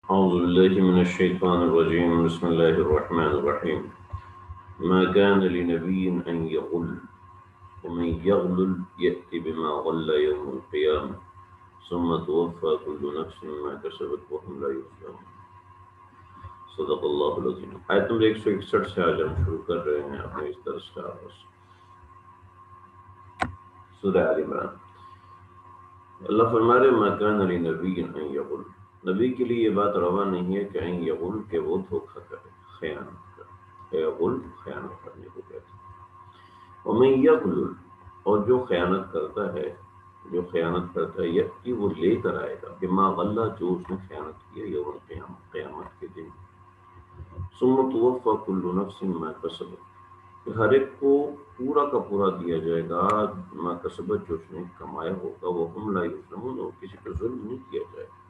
أعوذ بالله من الشيطان الرجيم بسم الله الرحمن الرحيم ما كان لنبي أن يغل ومن يغلل يأتي بما غل يوم القيامة ثم توفى كل نفس ما كسبت وهم لا يظلمون صدق اللہ العظیم۔ آیت نمبر 161 سے آج ہم شروع کر رہے ہیں اپنے اس درس کا آغاز۔ سورہ آل عمران۔ اللہ فرما رہے ما کان لنبی ان یغل، نبی کے لیے یہ بات روا نہیں ہے کہ ان یغل کہ وہ دھوکہ کرے، خیانت کرے۔ یغل خیانت کرنے کو کہتے ہیں۔ ومن یغلل، اور جو خیانت کرتا ہے، یأتی وہ لے کر آئے گا بما غلہ، جو اس نے خیانت کیا، یوم القیامہ، قیامت کے دن۔ ثم توفی کل نفس ما کسبت، ہر ایک کو پورا کا پورا دیا جائے گا ما کسبت، جو اس نے کمایا ہوگا، وہ ہم لا یظلمون، اور کسی پر ظلم نہیں کیا جائے گا۔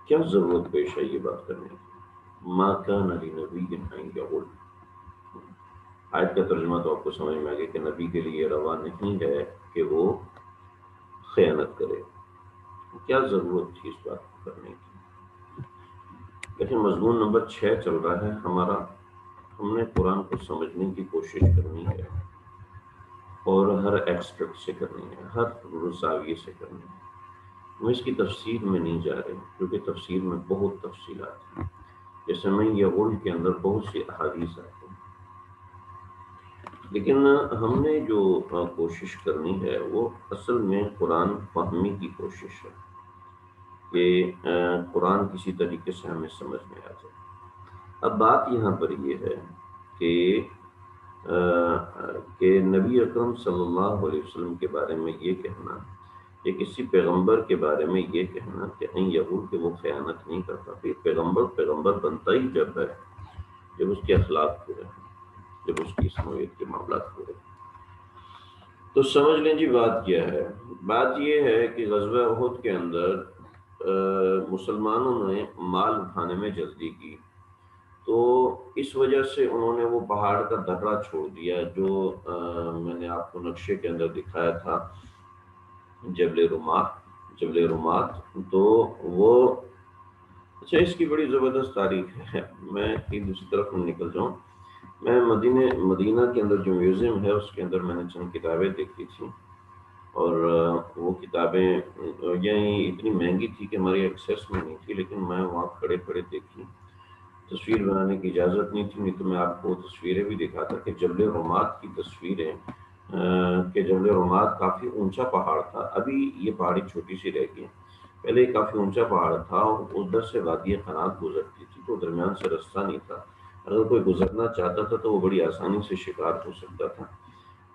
کیا ضرورت پیش ہے یہ بات کرنے کی؟ ما کان لنبی ان یغل، آیت کا ترجمہ تو آپ کو سمجھ میں آ گیا کہ نبی کے لیے روا نہیں ہے کہ وہ خیانت کرے۔ کیا ضرورت تھی اس بات کو کرنے کی؟ لیکن مضمون نمبر 6 چل رہا ہے ہمارا۔ ہم نے قرآن کو سمجھنے کی کوشش کرنی ہے، اور ہر ایکسپیکٹ سے کرنی ہے، ہر زاویے سے کرنی ہے۔ ہم اس کی تفسیر میں نہیں جا رہے کیونکہ تفسیر میں بہت تفصیلات ہیں۔ جیسے میں یغل کے اندر بہت سی احادیث آتی ہیں، لیکن ہم نے جو کوشش کرنی ہے وہ اصل میں قرآن فہمی کی کوشش ہے، کہ قرآن کسی طریقے سے ہمیں سمجھ میں آ جائے۔ اب بات یہاں پر یہ ہے کہ نبی اکرم صلی اللہ علیہ وسلم کے بارے میں یہ کہنا، کہ کسی پیغمبر کے بارے میں یہ کہنا کہ ان یغول کہ وہ خیانت نہیں کرتا، پھر پیغمبر بنتا ہی جب ہے جب اس کے اخلاق پورے ہیں، جب اس کی سماویت کے معاملات پورے ہیں۔ تو سمجھ لیں جی بات کیا ہے۔ بات یہ ہے کہ غزوہ احد کے اندر مسلمانوں نے مال اٹھانے میں جلدی کی، تو اس وجہ سے انہوں نے وہ پہاڑ کا درہ چھوڑ دیا جو میں نے آپ کو نقشے کے اندر دکھایا تھا، جبل رومات۔ تو وہ اچھا، اس کی بڑی زبردست تاریخ ہے، میں ایک دوسری طرف نکل جاؤں۔ میں مدینہ کے اندر جو میوزیم ہے اس کے اندر میں نے چند کتابیں دیکھی تھیں، اور وہ کتابیں یہیں اتنی مہنگی تھی کہ ہماری ایکسیس میں نہیں تھی، لیکن میں وہاں کھڑے کھڑے دیکھی۔ تصویر بنانے کی اجازت نہیں تھی، نہیں تو میں آپ کو تصویریں بھی دکھاتا کہ جبل رومات کی تصویریں، کہ جبل رومات کافی اونچا پہاڑ تھا، ابھی یہ پہاڑی چھوٹی سی رہ گئی، پہلے یہ کافی اونچا پہاڑ تھا، اور ادھر سے وادی قنات گزرتی تھی، تو درمیان سے رستہ نہیں تھا، اگر کوئی گزرنا چاہتا تھا تو وہ بڑی آسانی سے شکار ہو سکتا تھا۔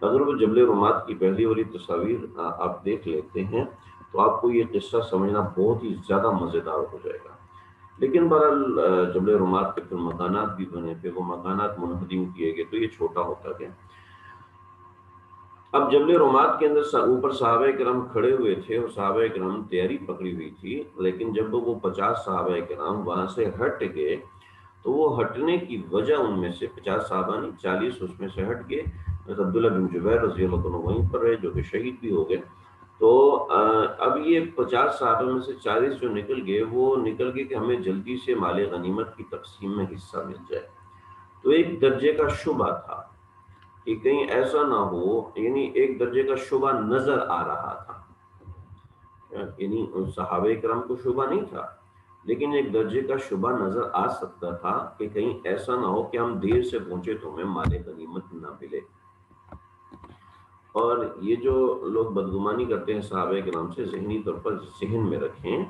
اگر وہ جبل رومات کی پہلی والی تصاویر آپ دیکھ لیتے ہیں تو آپ کو یہ قصہ سمجھنا بہت ہی زیادہ مزیدار ہو جائے گا۔ لیکن بہرحال جبل رومات کے پھر مکانات بھی بنے تھے، وہ مکانات منہدم کیے گئے تو یہ چھوٹا ہوتا گیا۔ اب جبل رومات کے اندر اوپر صحابہ کرام کھڑے ہوئے تھے، اور صحابہ کرام تیاری پکڑی ہوئی تھی، لیکن جب وہ 50 صحابہ کرام وہاں سے ہٹ گئے تو وہ ہٹنے کی وجہ، ان میں سے 50 صحابہ نہیں 40 اس میں سے ہٹ گئے، عبداللہ بن جبیر رضی اللہ عنہ وہیں پر رہے جو کہ شہید بھی ہو گئے۔ تو اب یہ 50 صحابہ میں سے 40 جو نکل گئے، وہ نکل گئے کہ ہمیں جلدی سے مال غنیمت کی تقسیم میں حصہ مل جائے۔ تو ایک درجے کا شبہ تھا کہ کہیں ایسا نہ ہو، یعنی ایک درجے کا شبہ نظر آ رہا تھا، یعنی ان صحابہ کرام کو شبہ نہیں تھا، لیکن ایک درجے کا شبہ نظر آ سکتا تھا کہ کہیں ایسا نہ ہو کہ ہم دیر سے پہنچے تو ہمیں مال غنیمت نہ ملے۔ اور یہ جو لوگ بدگمانی کرتے ہیں صحابہ کرام سے، ذہنی طور پر ذہن میں رکھیں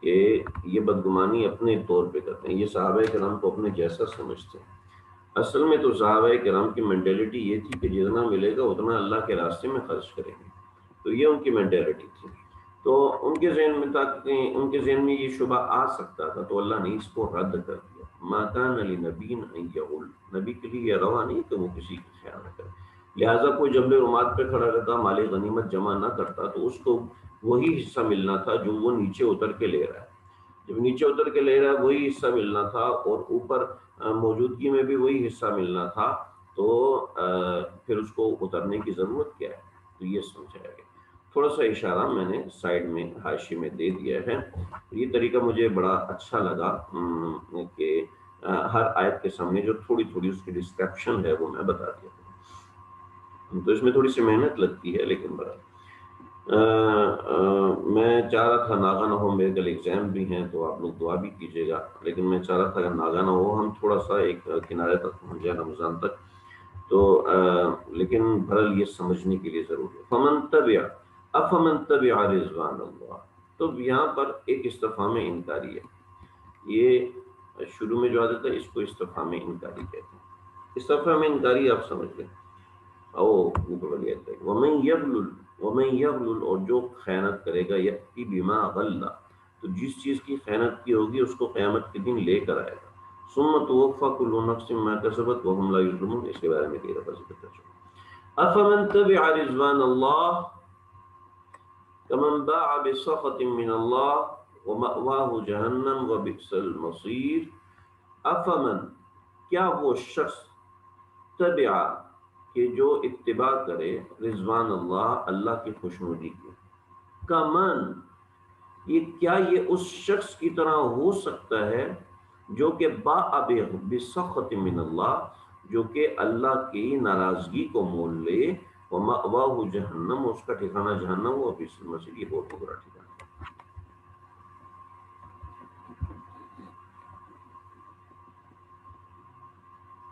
کہ یہ بدگمانی اپنے طور پہ کرتے ہیں، یہ صحابہ کرام کو اپنے جیسا سمجھتے ہیں۔ اصل میں تو صحابہ کرام کی مینٹیلٹی یہ تھی کہ جتنا ملے گا اتنا اللہ کے راستے میں خرچ کریں گے، تو یہ ان کی مینٹیلٹی تھی۔ تو ان کے ذہن میں تھا کہ ان کے ذہن میں یہ شبہ آ سکتا تھا، تو اللہ نے اس کو رد کر دیا۔ ما کان لنبی ان یغل، نبی کے لیے یہ روا نہیں کہ وہ کسی کی خیانت کرے، لہٰذا کوئی جبل رومات پہ کھڑا رہتا، مال غنیمت جمع نہ کرتا، تو اس کو وہی حصہ ملنا تھا جو وہ نیچے اتر کے لے رہا ہے۔ جب نیچے اتر کے لے رہا ہے وہی حصہ ملنا تھا، اور اوپر موجودگی میں بھی وہی حصہ ملنا تھا، تو پھر اس کو اترنے کی ضرورت کیا ہے؟ تو یہ سمجھایا گیا۔ تھوڑا سا اشارہ میں نے سائڈ میں حاشی میں دے دیا ہے. یہ طریقہ مجھے بڑا اچھا لگا کہ ہر آیت کے سامنے جو تھوڑی تھوڑی اس کی ڈسکرپشن ہے وہ میں بتا دیا ہوں. تو اس میں تھوڑی سی محنت لگتی ہے، لیکن بڑا میں چاہ رہا تھا ناغا نہ ہو، میرے کل ایگزام بھی ہیں تو آپ لوگ دعا بھی کیجیے گا، لیکن میں چاہ رہا تھا اگر ناغا نہ ہو ہم تھوڑا سا ایک کنارے تک پہنچ جائے رمضان تک. تو لیکن بہرحال یہ سمجھنے کے لیے ضروری ہے. فمن تبع افمن تبع رضوان اللہ. تو یہاں پر ایک استفہام انکاری ہے. یہ شروع میں جو عادت ہے اس کو استفہام انکاری کہتے ہیں. استفہام انکاری آپ سمجھ لیں. او اوپر والی آیت ہے ومن یغلل اور جو خیانت کرے گا یأتی بما غلّ، تو جس چیز کی خیانت کی ہوگی اس کو قیامت کے دن لے کر آئے گا. ثم توفى كل نفس ما كسبت وهم لا يظلمون. اس کے بارے میں کئی دفعہ ذکر کر چکا. افمن تبع رضوان اللہ كمن باع بسخط من اللہ ومأواه جہنم وبئس المصیر. افمن کیا وہ شخص تبع کہ جو اتباع کرے رضوان اللہ اللہ کی خوشنودی کی. کمن یہ کیا یہ اس شخص کی طرح ہو سکتا ہے جو کہ باع بسخط من اللہ جو کہ اللہ کی ناراضگی کو مول لے، ومأواہ جہنم اس کا ٹھکانہ جہنم، وبئس المصیر یہ بہت برا ٹھکانہ.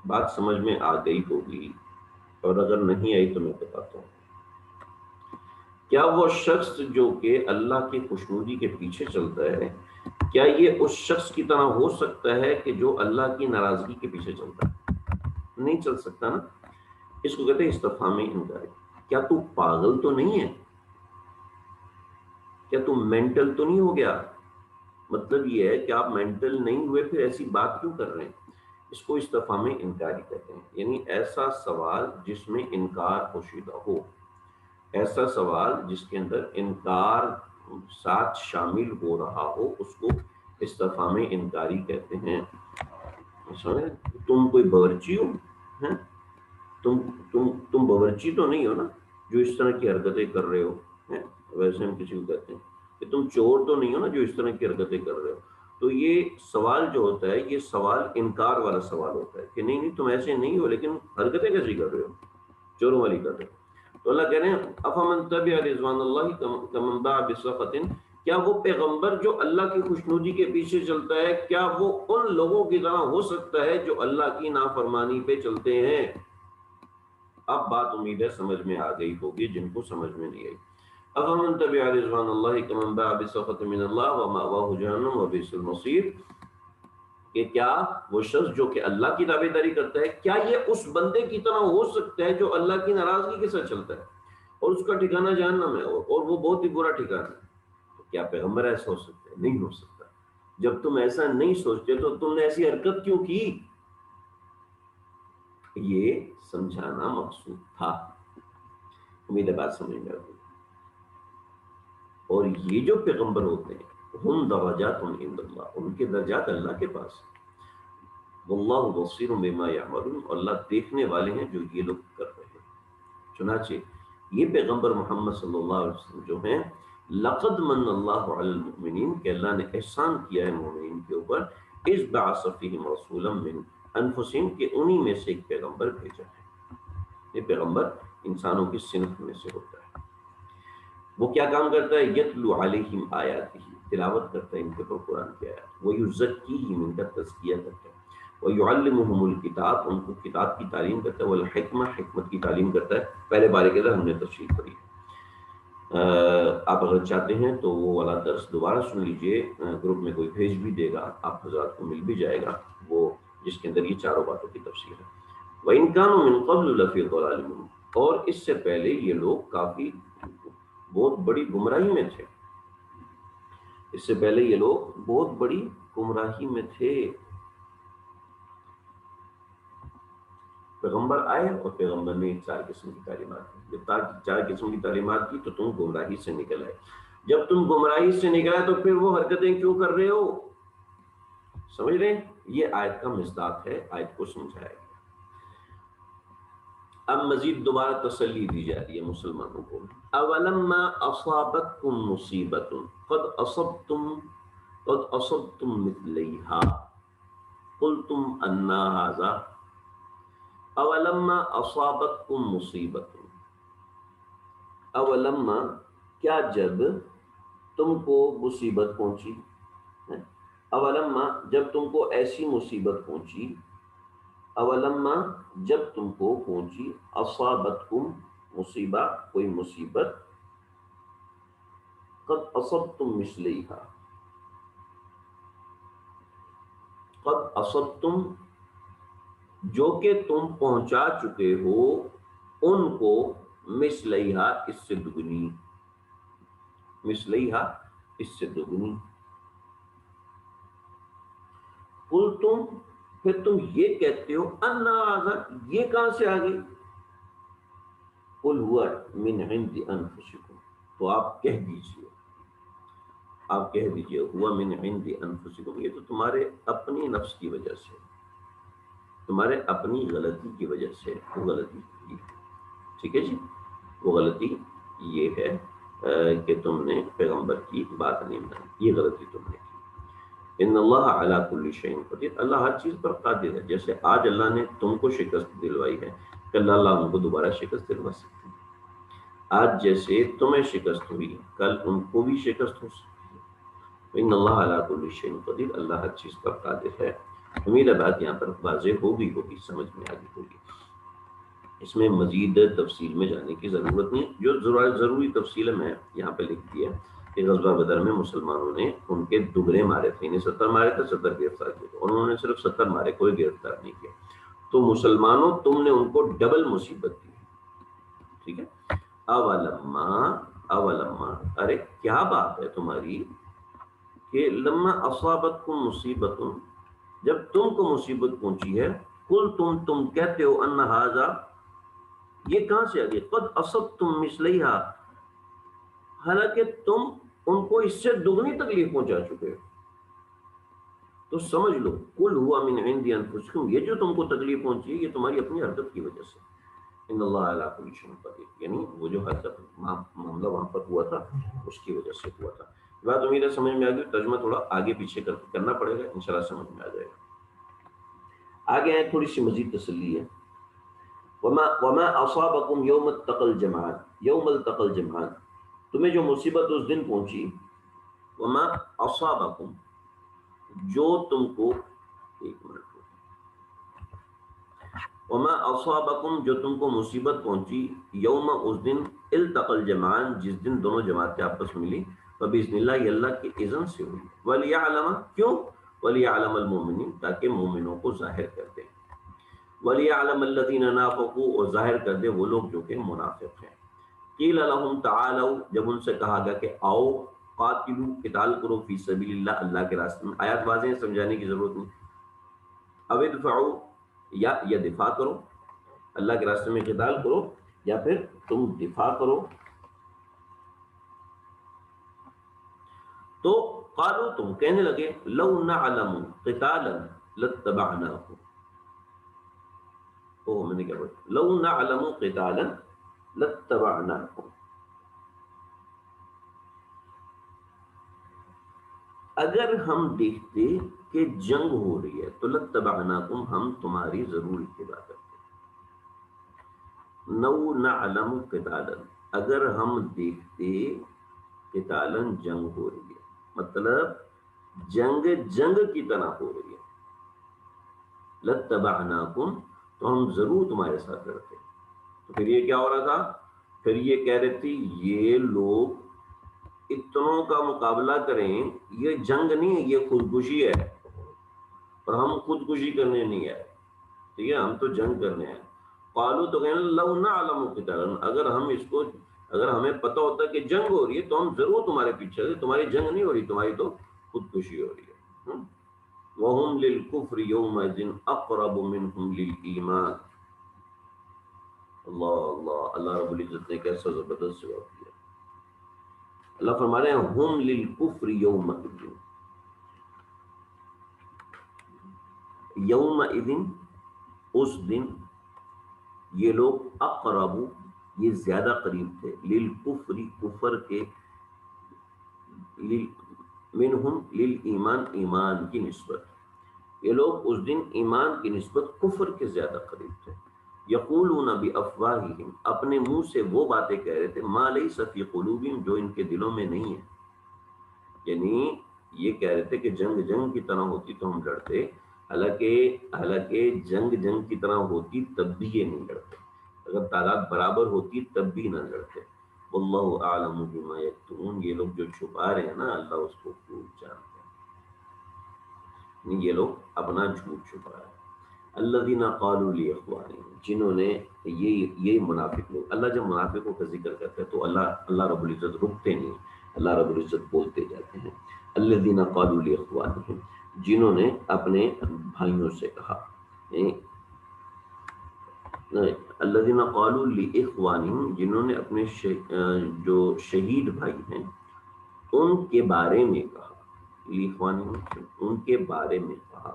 بات سمجھ میں آ گئی ہوگی، اور اگر نہیں آئی تو میں بتاتا ہوں. کیا وہ شخص جو کہ اللہ کی خوشنودی کے پیچھے چلتا ہے، کیا یہ اس شخص کی طرح ہو سکتا ہے کہ جو اللہ کی ناراضگی کے پیچھے چلتا ہے؟ نہیں چل سکتا نا. اس کو کہتے ہیں استفہام انکاری. کیا تو پاگل تو نہیں ہے؟ کیا تو مینٹل تو نہیں ہو گیا؟ مطلب یہ ہے کہ آپ مینٹل نہیں ہوئے پھر ایسی بات کیوں کر رہے ہیں. اس کو استفہام انکاری کہتے ہیں. یعنی ایسا سوال جس میں انکار پوشیدہ ہو، ایسا سوال جس کے اندر انکار ساتھ شامل ہو رہا ہو، اس کو استفہام انکاری کہتے ہیں. تم کوئی باورچی ہو؟ تم باورچی تو نہیں ہو نا جو اس طرح کی حرکتیں کر رہے ہو. ویسے ہم کسی کو کہتے ہیں کہ تم چور تو نہیں ہو نا جو اس طرح کی حرکتیں کر رہے ہو. تو یہ سوال جو ہوتا ہے یہ سوال انکار والا سوال ہوتا ہے کہ نہیں نہیں تم ایسے نہیں ہو، لیکن حرکتیں کیسی کر رہے ہو، چوروں والی کر رہے ہو. تو اللہ کہہ رہے ہیں افمن تبع رضوان اللہ کمن باع بسخط. کیا وہ پیغمبر جو اللہ کی خوشنودی کے پیچھے چلتا ہے، کیا وہ ان لوگوں کی طرح ہو سکتا ہے جو اللہ کی نافرمانی پہ چلتے ہیں؟ اب بات امید ہے سمجھ میں آ گئی ہوگی جن کو سمجھ میں نہیں آئی. افمن تبع رضوان اللہ کمن باع بسخط من اللہ ومأواہ جہنم وبئس المصیر. کہ کیا وہ شخص جو کہ اللہ کی تابعداری کرتا ہے، کیا یہ اس بندے کی طرح ہو سکتا ہے جو اللہ کی ناراضگی کے ساتھ چلتا ہے اور اس کا ٹھکانہ جہنم ہے اور وہ بہت ہی برا ٹھکانہ ہے. تو کیا پیغمبر ایسا ہو سکتا ہے؟ نہیں ہو سکتا. جب تم ایسا نہیں سوچتے تو تم نے ایسی حرکت کیوں کی؟ یہ سمجھانا مقصود تھا. امید ہے بات سمجھ میں آ گئی. اور یہ جو پیغمبر ہوتے ہیں ہم درجات عند اللہ، ان کے درجات اللہ کے پاس. واللہ بصیر بما یعملون، اللہ دیکھنے والے ہیں جو یہ لوگ کر رہے ہیں. چنانچہ یہ پیغمبر محمد صلی اللہ علیہ وسلم جو ہیں لقد من اللہ علی المؤمنین، کہ اللہ نے احسان کیا ہے مومنین کے اوپر، اذ بعث فیہم رسولا من انفسہم، کہ انہی میں سے ایک پیغمبر بھیجا ہے. یہ پیغمبر انسانوں کی صنف میں سے ہوتا ہے. وہ کیا کام کرتا ہے؟ یتلو علیہم آیاتہ، تلاوت کرتا ہے ان کے اوپر قرآن کی آیات. ویزکیہم، ان کا تزکیہ کرتا ہے. ویعلمہم الکتاب، ان کو کتاب کی تعلیم کرتا ہے. والحکمہ، حکمت کی تعلیم کرتا ہے. پہلے بارے کے اندر ہم نے تفصیل پڑھی. آپ اگر چاہتے ہیں تو وہ والا درس دوبارہ سن لیجئے، گروپ میں کوئی بھیج بھی دے گا، آپ حضرات کو مل بھی جائے گا، وہ جس کے اندر یہ چاروں باتوں کی تفصیل ہے. وَإِن كَانُوا مِن قَبْلُ لَفِي ضَلَالٍ مُّبِينٍ، اور اس سے پہلے یہ لوگ کافی بہت بڑی گمراہی میں تھے. اس سے پہلے یہ لوگ بہت بڑی گمراہی میں تھے. پیغمبر آئے اور پیغمبر نے چار قسم کی تعلیمات دی. جب چار قسم کی تعلیمات کی تو تم گمراہی سے نکل آئے. جب تم گمراہی سے نکل آئے تو پھر وہ حرکتیں کیوں کر رہے ہو؟ سمجھ رہے ہیں؟ یہ آیت کا مصداق ہے، آیت کو سمجھائے گا. اب مزید دوبارہ تسلی دی جا رہی ہے مسلمانوں کو. اولما اصابتکم مصیبت قد اصبتم مثلیہا قلتم انا ھذا. اولما اصابتکم مصیبت، اولما کیا جب تم کو مصیبت پہنچی، اولما جب تم کو ایسی مصیبت پہنچی، اولما جب تم کو پہنچی، اصابتکم مصیبہ کوئی مصیبت، قد اصبتم مثلیہا قد اصبتم جو کہ تم پہنچا چکے ہو ان کو، مثلیہا اس سے دگنی، مثلیہا اس سے دگنی. قل تم پھر تم یہ کہتے ہو انا ھذا یہ کہاں سے آ گئی. قل ہوا من عند انفسکم تو آپ کہہ دیجئے، آپ کہہ دیجئے ہوا من عند انفسکم یہ تو تمہارے اپنی نفس کی وجہ سے، تمہارے اپنی غلطی کی وجہ سے وہ غلطی کی. ٹھیک ہے جی، وہ غلطی یہ ہے کہ تم نے پیغمبر کی بات نہیں مانی، یہ غلطی تم نے کی. ان اللہ علی کل شیء قدیر، اللہ ہر چیز پر قادر ہے. جیسے آج اللہ نے تم کو شکست دلوائی ہے، کل اللہ ان کو دوبارہ شکست دلوا سکتے ہیں. آج جیسے تمہیں شکست ہوئی کل ان کو بھی شکست ہو سکتی ہے. ان اللہ علی کل شیء قدیر، اللہ ہر چیز پر قادر ہے. امید ہے بات یہاں پر واضح ہوگی سمجھ میں آگے ہوگی. اس میں مزید تفصیل میں جانے کی ضرورت نہیں، جو ضروری تفصیل میں یہاں پہ لکھ دی ہے کہ غزوہ بدر میں مسلمانوں نے ان کے دگنے مارے تھے، انہیں 70 مارے تھے، 70 گرفتار کیے تھے، انہوں نے صرف 70 مارے، کوئی گرفتار نہیں کیا. تو مسلمانوں تم نے ان کو ڈبل مصیبت دی. ٹھیک ہے. اولما اولما ارے کیا بات ہے تمہاری کہ لما اصابتکم مصیبت جب تم کو مصیبت پہنچی ہے، قل تم کہتے ہو ان ھذا یہ کہاں سے آ گئی، قد اصبتم مثلیہا حالانکہ تم ان کو اس سے دگنی تکلیف پہنچا چکے ہو. تو سمجھ لو قل ہوا من عند انفسکم یہ جو تم کو تکلیف پہنچی ہے یہ تمہاری اپنی حرکت کی وجہ سے. ان اللہ علی کل شیء قدیر یعنی وہ جو حرکت معاملہ وہاں پر ہوا تھا اس کی وجہ سے ہوا تھا. بات امید ہے سمجھ میں آ گئی. ترجمہ تھوڑا آگے پیچھے کرنا پڑے گا، انشاءاللہ سمجھ میں آ جائے گا. آگے ہے تھوڑی سی مزید تسلی ہے. وما اصابکم یوم التقى الجمعان یوم التقى الجمعان تمہیں جو مصیبت اس دن پہنچی، وما اصابکم جو تم کو، ایک منٹ، وما اصابکم جو تم کو مصیبت پہنچی، یوم اس دن، التقى الجمعان جس دن دونوں جماعتیں آپس میں ملی، فباذن اللہ یہ اللہ کے اذن سے ہوئی. ولیعلم کیوں، ولیعلم المؤمنین تاکہ مومنوں کو ظاہر کر دے، ولیعلم الذین نافقوا اور ظاہر کر دے وہ لوگ جو کہ منافق ہیں. قیل لهم تعالوا جب ان سے کہا گیا کہ آؤ، قاتلوا قتال کرو، فی سبیل اللہ اللہ کے راستے میں. آیات واضح ہیں، سمجھانے کی ضرورت نہیں. او ادفعوا یا دفاع کرو، اللہ کے راستے میں قتال کرو یا پھر تم دفاع کرو. تو قالوا تم کہنے لگے لو نعلم قتالا لاتبعناکم، میں نے کیا بولا، لو نعلم قتالا لاتبعناکم اگر ہم دیکھتے کہ جنگ ہو رہی ہے تو لاتبعناکم ہم تمہاری ضرور اتباع کرتے. لو نعلم قتالا اگر ہم دیکھتے قتالا جنگ ہو رہی ہے، مطلب جنگ کی طرح ہو رہی ہے، لاتبعناکم تو ہم ضرور تمہارے ساتھ لڑتے. تو پھر یہ کیا ہو رہا تھا، پھر یہ کہہ رہے تھے یہ لوگ اتنوں کا مقابلہ کریں، یہ جنگ نہیں ہے، یہ خودکشی ہے، اور ہم خودکشی کرنے نہیں آئے. ٹھیک ہے، ہم تو جنگ کرنے ہیں. قالوا تو کہنا لو نعلم قتالا اگر ہمیں پتہ ہوتا کہ جنگ ہو رہی ہے تو ہم ضرور تمہارے پیچھے تھے. تمہاری جنگ نہیں ہو رہی، تمہاری تو خودکشی ہو رہی ہے. وَهُمْ لِلْكُفْرِ يَوْمَئِذٍ أَقْرَبُ مِنْهُمْ لِلْإِيمَانِ. اللہ رب العزت نے کیسا زبردست جواب دیا. اللہ فرما رہے ہیں ہم للکفر یومئذ، یومئذ اس دن، یہ لوگ اقرب، یہ زیادہ قریب تھے، للکفر، کفر کے، منہم للایمان، ایمان کی نسبت، یہ لوگ اس دن ایمان کی نسبت کفر کے زیادہ قریب تھے۔ یقولون بافواہہم، اپنے منہ سے وہ باتیں کہہ رہے تھے، ما لیس فی قلوبہم، جو ان کے دلوں میں نہیں ہے، یعنی یہ کہہ رہے تھے کہ جنگ جنگ کی طرح ہوتی تو ہم لڑتے، حالانکہ جنگ کی طرح ہوتی تب بھی یہ نہیں لڑتے، اگر تعداد برابر ہوتی تب بھی نہ لڑتے۔ واللہ اعلم بما یکتمون، یہ لوگ جو چھپا رہے ہیں نا اللہ اس کو خوب جانتے ہیں، یہ لوگ اپنا جھوٹ چھپا رہے ہیں۔ الذین قالوا لاخوانہم، جنہوں نے، یہ منافق لوگ، اللہ جب منافقوں کا ذکر کرتا ہے تو اللہ رب العزت رکتے نہیں، اللہ رب العزت بولتے جاتے ہیں۔ الذین قالوا لاخوانہم، جنہوں نے اپنے بھائیوں سے کہا، الذین قالوا لاخوانہم، جنہوں نے اپنے جو شہید بھائی ہیں ان کے بارے میں کہا، لاخوانہم ان کے بارے میں کہا،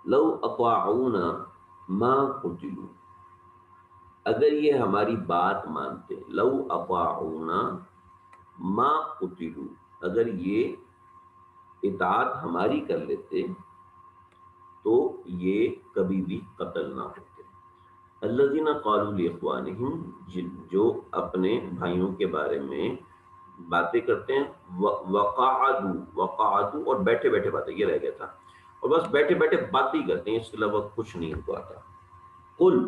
لو اطاعونا ما قتلوا، اگر یہ ہماری بات مانتے، لو اطاعونا ما قتلوا، اگر یہ اطاعت ہماری کر لیتے تو یہ کبھی بھی قتل نہ ہوتے۔ الذین قالوا لاخوانہم، جو اپنے بھائیوں کے بارے میں باتیں کرتے ہیں، وقعدوا اور بیٹھے بیٹھے باتیں، یہ رہ گیا تھا، اور بس بیٹھے بیٹھے باتیں کرتے ہیں، اس کے علاوہ کچھ نہیں ان کو آتا۔ قل،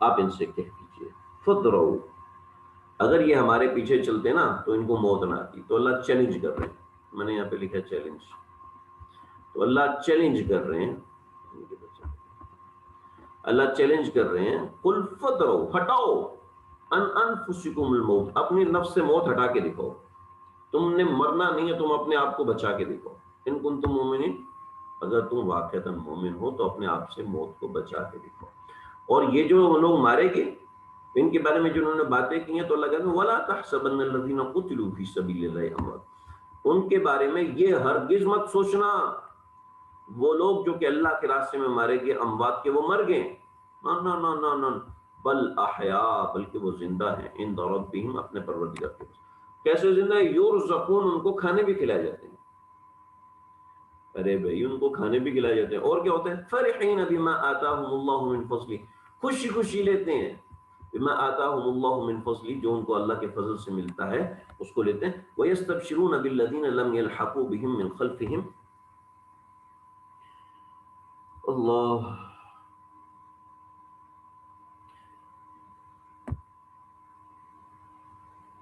آپ ان سے کہہ دیجئے، فدروا، اگر یہ ہمارے پیچھے چلتے نا تو ان کو موت نہ آتی۔ تو اللہ چیلنج کر رہے ہیں، میں نے یہاں پہ لکھا چیلنج، تو اللہ چیلنج کر رہے ہیں، اللہ چیلنج کر رہے ہیں، قل فدروا، ہٹاؤ، ان انفسکم الموت، اپنی نفس سے موت ہٹا کے دکھاؤ، تم نے مرنا نہیں ہے، تم اپنے آپ کو بچا کے دکھاؤ، ان کنتم مومنین، اگر تم واقعتاً مومن ہو تو اپنے آپ سے موت کو بچا کے دکھاؤ۔ اور یہ جو لوگ مارے گئے ان کے بارے میں جنہوں نے باتیں کی ہیں، تو اللہ کہتے ہیں وَلَا تَحْسَبَنَّ الَّذِينَ قُتِلُوا فِي سَبِيلِ اللَّهِ أَمْوَاتٌ، ان کے بارے میں یہ ہرگز مت سوچنا وہ لوگ جو کہ اللہ کے راستے میں مارے گئے اموات کے وہ مر گئے، نہ نہ نہ نہ نہ، بل احیاء، بلکہ وہ زندہ ہیں، عند ربہم، اپنے پروردگار کے پاس۔ کیسے زندہ ہے؟ یرزقون، ان کو کھانے بھی کھلائے جاتے ہیں، ارے بھائی ان کو کھانے بھی کھلائے جاتے ہیں، اور کیا ہوتا ہے؟ فرحین بما آتاہم اللہ من فضلہ، خوشی خوشی لیتے ہیں، بما آتاہم اللہ من فضلہ، جو ان کو اللہ کے فضل سے ملتا ہے اس کو لیتے ہیں۔ ویستبشرون بالذین لم یلحقوا بہم من خلفہم، اللہ،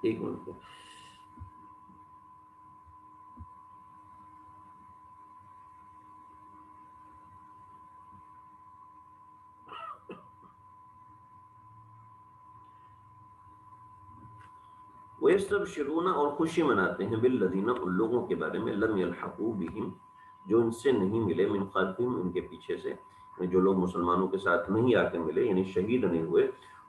ایک منٹ، وَيَسْتَبْشِرُونَ، اور خوشی مناتے ہیں، بالذین، ان لوگوں کے بارے میں، لم یلحقوا بہم، جو ان سے نہیں ملے، من خلفہم، ان کے پیچھے سے، جو لوگ مسلمانوں کے ساتھ نہیں آ کے ملے، یعنی شہید نہیں ہوئے،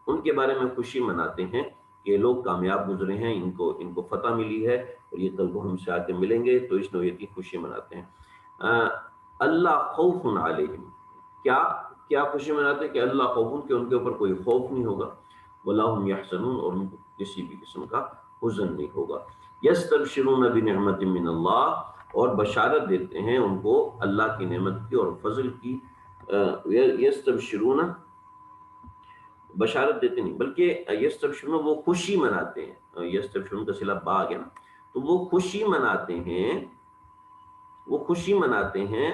ان کے بارے میں خوشی مناتے ہیں کہ یہ لوگ کامیاب گزرے ہیں، ان کو فتح ملی ہے، اور یہ کل کو ہم سے آ کے ملیں گے، تو اس نوعیت کی خوشی مناتے ہیں۔ اللہ خوف علیہم، کیا کیا خوشی مناتے ہیں؟ کہ اللہ خوف، کہ ان کے اوپر کوئی خوف نہیں ہوگا، ولا هم یحزنون، اور ان کو کسی بھی قسم کا حزن نہیں ہوگا۔ یستبشرون بنعمت من اللہ، اور بشارت دیتے ہیں ان کو اللہ کی نعمت کی اور فضل کی۔ یستبشرون، بشارت دیتے نہیں بلکہ یستبشرون، وہ خوشی مناتے ہیں، یستبشرون کا صلہ با آ گیا نا، تو وہ خوشی مناتے ہیں، وہ خوشی مناتے ہیں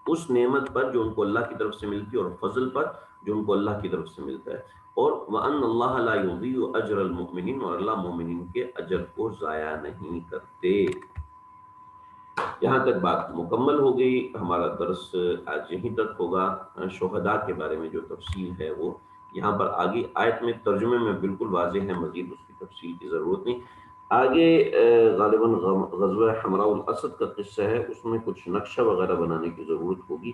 اس نعمت پر جو ان کو اللہ کی طرف سے ملتی ہے، اور فضل پر جو ان کو اللہ کی طرف سے ملتا ہے، اور وَأَنَّ اللَّهَ لَا يُضِيعُ أَجْرَ الْمُؤْمِنِينَ، اور اللہ مومنین کے اجر کو ضائع نہیں کرتے۔ یہاں تک بات مکمل ہو گئی، ہمارا درس آج یہیں تک ہوگا۔ شہداء کے بارے میں جو تفصیل ہے وہ یہاں پر آگے آیت میں، ترجمے میں بالکل واضح ہے، مزید اس کی تفصیل کی ضرورت نہیں۔ آگے غالباً غزوہ حمراء الاسد کا قصہ ہے، اس میں کچھ نقشہ وغیرہ بنانے کی ضرورت ہوگی،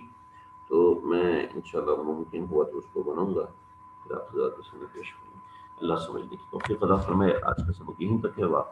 تو میں انشاءاللہ ممکن ہوا تو اس کو بناؤں گا، پھر آپ حضرات کے سامنے پیش کروں گا۔ اللہ سمجھنے کی توفیق عطا فرمائے۔ آج کا سبق یہیں تک ہے، واقع